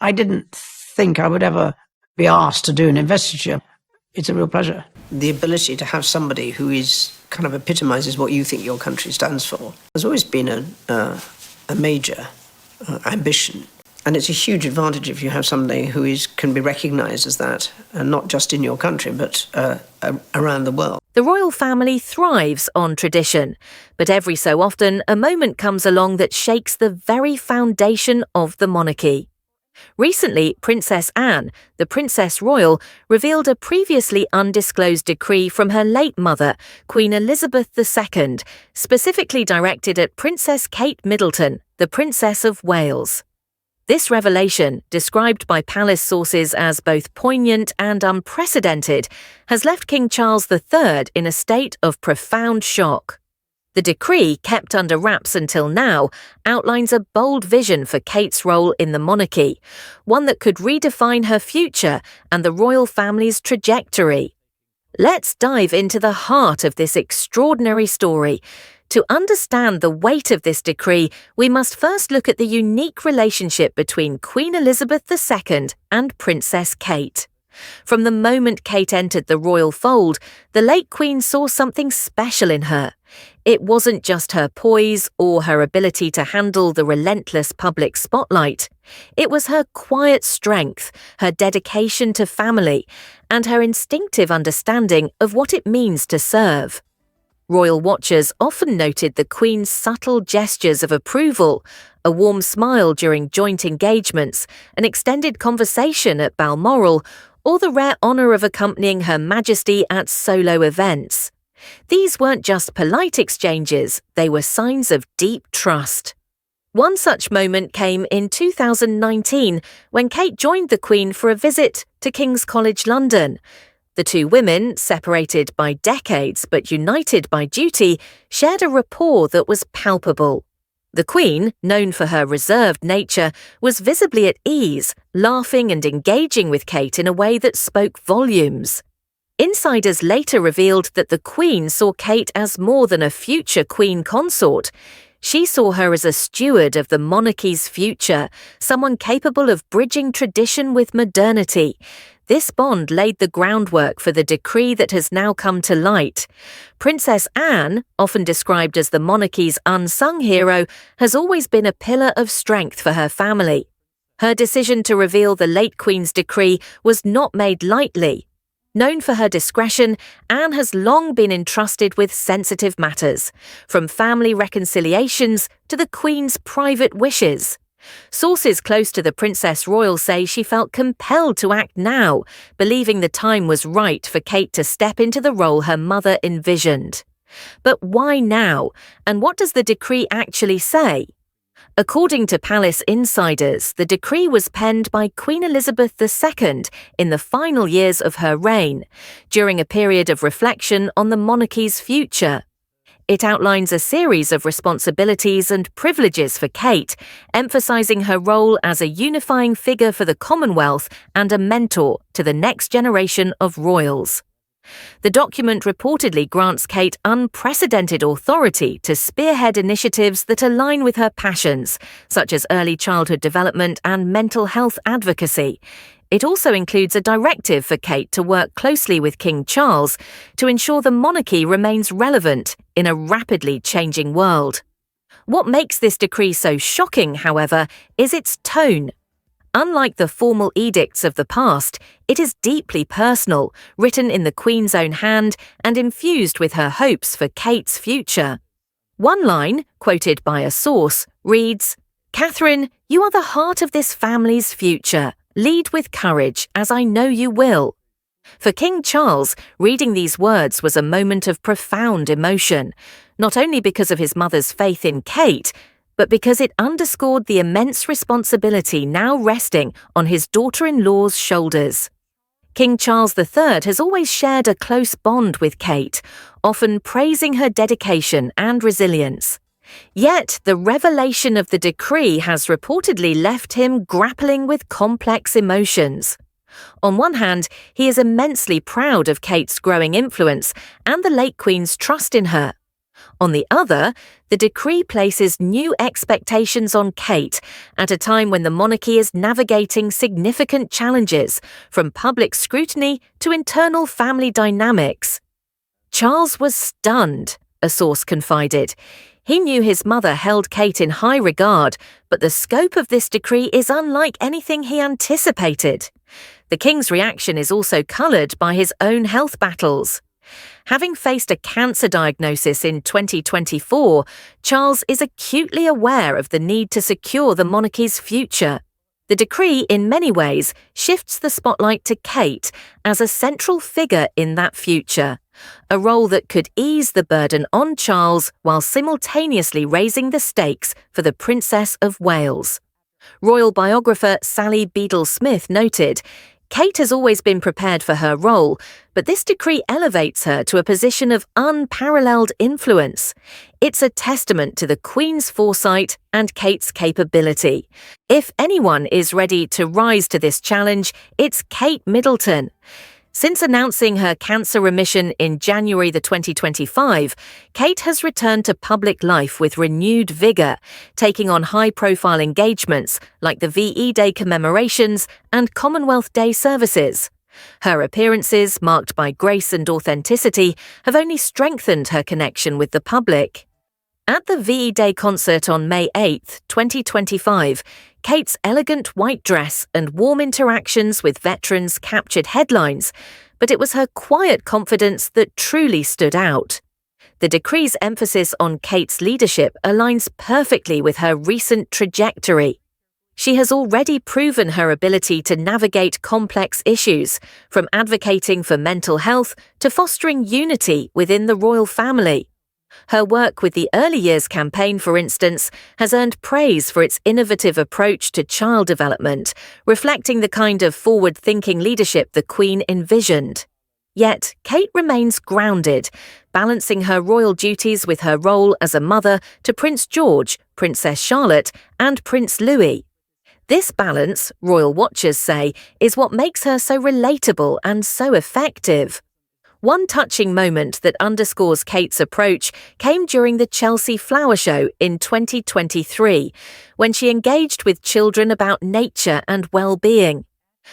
I didn't think I would ever be asked to do an investiture. It's a real pleasure. The ability to have somebody who is kind of epitomises what you think your country stands for has always been a major ambition. And it's a huge advantage if you have somebody who can be recognised as that, not just in your country, but around the world. The royal family thrives on tradition, but every so often a moment comes along that shakes the very foundation of the monarchy. Recently, Princess Anne, the Princess Royal, revealed a previously undisclosed decree from her late mother, Queen Elizabeth II, specifically directed at Princess Kate Middleton, the Princess of Wales. This revelation, described by palace sources as both poignant and unprecedented, has left King Charles III in a state of profound shock. The decree, kept under wraps until now, outlines a bold vision for Kate's role in the monarchy, one that could redefine her future and the royal family's trajectory. Let's dive into the heart of this extraordinary story. To understand the weight of this decree, we must first look at the unique relationship between Queen Elizabeth II and Princess Kate. From the moment Kate entered the royal fold, the late Queen saw something special in her. It wasn't just her poise or her ability to handle the relentless public spotlight. It was her quiet strength, her dedication to family, and her instinctive understanding of what it means to serve. Royal watchers often noted the Queen's subtle gestures of approval, a warm smile during joint engagements, an extended conversation at Balmoral, or the rare honour of accompanying Her Majesty at solo events. These weren't just polite exchanges, they were signs of deep trust. One such moment came in 2019 when Kate joined the Queen for a visit to King's College London. The two women, separated by decades but united by duty, shared a rapport that was palpable. The Queen, known for her reserved nature, was visibly at ease, laughing and engaging with Kate in a way that spoke volumes. Insiders later revealed that the Queen saw Kate as more than a future Queen consort. She saw her as a steward of the monarchy's future, someone capable of bridging tradition with modernity. This bond laid the groundwork for the decree that has now come to light. Princess Anne, often described as the monarchy's unsung hero, has always been a pillar of strength for her family. Her decision to reveal the late Queen's decree was not made lightly. Known for her discretion, Anne has long been entrusted with sensitive matters, from family reconciliations to the Queen's private wishes. Sources close to the Princess Royal say she felt compelled to act now, believing the time was right for Kate to step into the role her mother envisioned. But why now, and what does the decree actually say? According to palace insiders, the decree was penned by Queen Elizabeth II in the final years of her reign, during a period of reflection on the monarchy's future. It outlines a series of responsibilities and privileges for Kate, emphasising her role as a unifying figure for the Commonwealth and a mentor to the next generation of royals. The document reportedly grants Kate unprecedented authority to spearhead initiatives that align with her passions, such as early childhood development and mental health advocacy. It also includes a directive for Kate to work closely with King Charles to ensure the monarchy remains relevant in a rapidly changing world. What makes this decree so shocking, however, is its tone. Unlike the formal edicts of the past, it is deeply personal, written in the Queen's own hand and infused with her hopes for Kate's future. One line, quoted by a source, reads, "Catherine, you are the heart of this family's future. Lead with courage, as I know you will." For King Charles, reading these words was a moment of profound emotion, not only because of his mother's faith in Kate, but because it underscored the immense responsibility now resting on his daughter-in-law's shoulders. King Charles III has always shared a close bond with Kate, often praising her dedication and resilience. Yet, the revelation of the decree has reportedly left him grappling with complex emotions. On one hand, he is immensely proud of Kate's growing influence and the late Queen's trust in her. On the other, the decree places new expectations on Kate at a time when the monarchy is navigating significant challenges, from public scrutiny to internal family dynamics. Charles was stunned, a source confided. He knew his mother held Kate in high regard, but the scope of this decree is unlike anything he anticipated. The king's reaction is also coloured by his own health battles. Having faced a cancer diagnosis in 2024, Charles is acutely aware of the need to secure the monarchy's future. The decree, in many ways, shifts the spotlight to Kate as a central figure in that future, a role that could ease the burden on Charles while simultaneously raising the stakes for the Princess of Wales. Royal biographer Sally Beadle-Smith noted, Kate has always been prepared for her role, but this decree elevates her to a position of unparalleled influence. It's a testament to the Queen's foresight and Kate's capability. If anyone is ready to rise to this challenge, it's Kate Middleton. Since announcing her cancer remission in January 2025, Kate has returned to public life with renewed vigour, taking on high-profile engagements like the VE Day commemorations and Commonwealth Day services. Her appearances, marked by grace and authenticity, have only strengthened her connection with the public. At the VE Day concert on May 8, 2025, Kate's elegant white dress and warm interactions with veterans captured headlines, but it was her quiet confidence that truly stood out. The decree's emphasis on Kate's leadership aligns perfectly with her recent trajectory. She has already proven her ability to navigate complex issues, from advocating for mental health to fostering unity within the royal family. Her work with the Early Years campaign, for instance, has earned praise for its innovative approach to child development, reflecting the kind of forward-thinking leadership the Queen envisioned. Yet, Kate remains grounded, balancing her royal duties with her role as a mother to Prince George, Princess Charlotte, and Prince Louis. This balance, royal watchers say, is what makes her so relatable and so effective. One touching moment that underscores Kate's approach came during the Chelsea Flower Show in 2023, when she engaged with children about nature and well-being.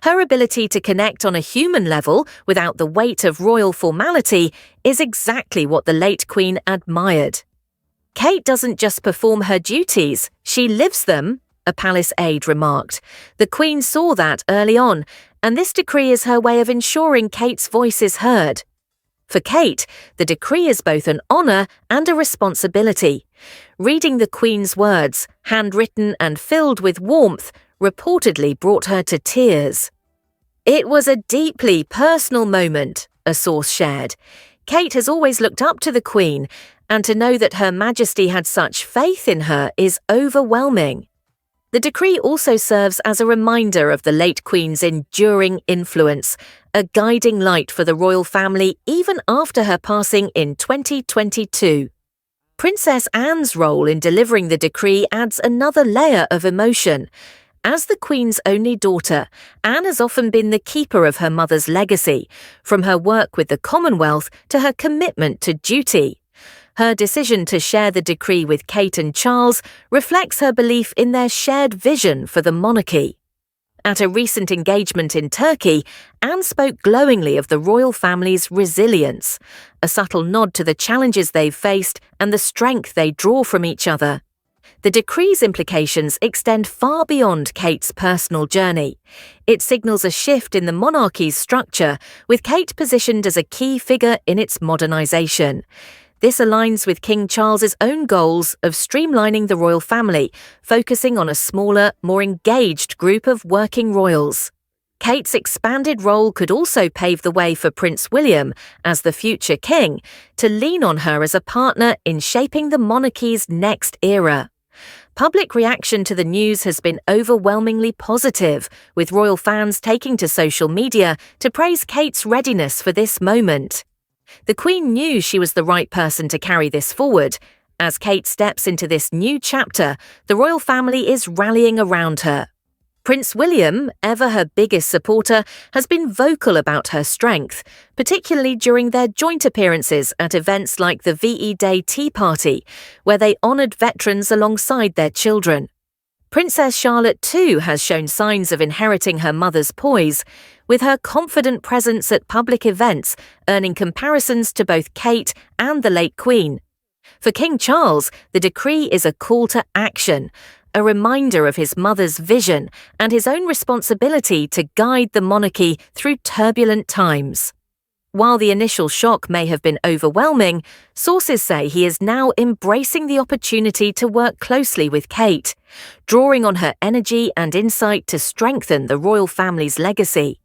Her ability to connect on a human level without the weight of royal formality is exactly what the late Queen admired. Kate doesn't just perform her duties, she lives them, a palace aide remarked. The Queen saw that early on, and this decree is her way of ensuring Kate's voice is heard. For Kate, the decree is both an honour and a responsibility. Reading the Queen's words, handwritten and filled with warmth, reportedly brought her to tears. It was a deeply personal moment, a source shared. Kate has always looked up to the Queen, and to know that Her Majesty had such faith in her is overwhelming. The decree also serves as a reminder of the late Queen's enduring influence, a guiding light for the royal family even after her passing in 2022. Princess Anne's role in delivering the decree adds another layer of emotion. As the Queen's only daughter, Anne has often been the keeper of her mother's legacy, from her work with the Commonwealth to her commitment to duty. Her decision to share the decree with Kate and Charles reflects her belief in their shared vision for the monarchy. At a recent engagement in Turkey, Anne spoke glowingly of the royal family's resilience, a subtle nod to the challenges they've faced and the strength they draw from each other. The decree's implications extend far beyond Kate's personal journey. It signals a shift in the monarchy's structure, with Kate positioned as a key figure in its modernisation. This aligns with King Charles's own goals of streamlining the royal family, focusing on a smaller, more engaged group of working royals. Kate's expanded role could also pave the way for Prince William, as the future king, to lean on her as a partner in shaping the monarchy's next era. Public reaction to the news has been overwhelmingly positive, with royal fans taking to social media to praise Kate's readiness for this moment. The Queen knew she was the right person to carry this forward. As Kate steps into this new chapter, the royal family is rallying around her. Prince William, ever her biggest supporter, has been vocal about her strength, particularly during their joint appearances at events like the VE Day Tea Party, where they honoured veterans alongside their children. Princess Charlotte too has shown signs of inheriting her mother's poise, with her confident presence at public events earning comparisons to both Kate and the late Queen. For King Charles, the decree is a call to action, a reminder of his mother's vision and his own responsibility to guide the monarchy through turbulent times. While the initial shock may have been overwhelming, sources say he is now embracing the opportunity to work closely with Kate, drawing on her energy and insight to strengthen the royal family's legacy.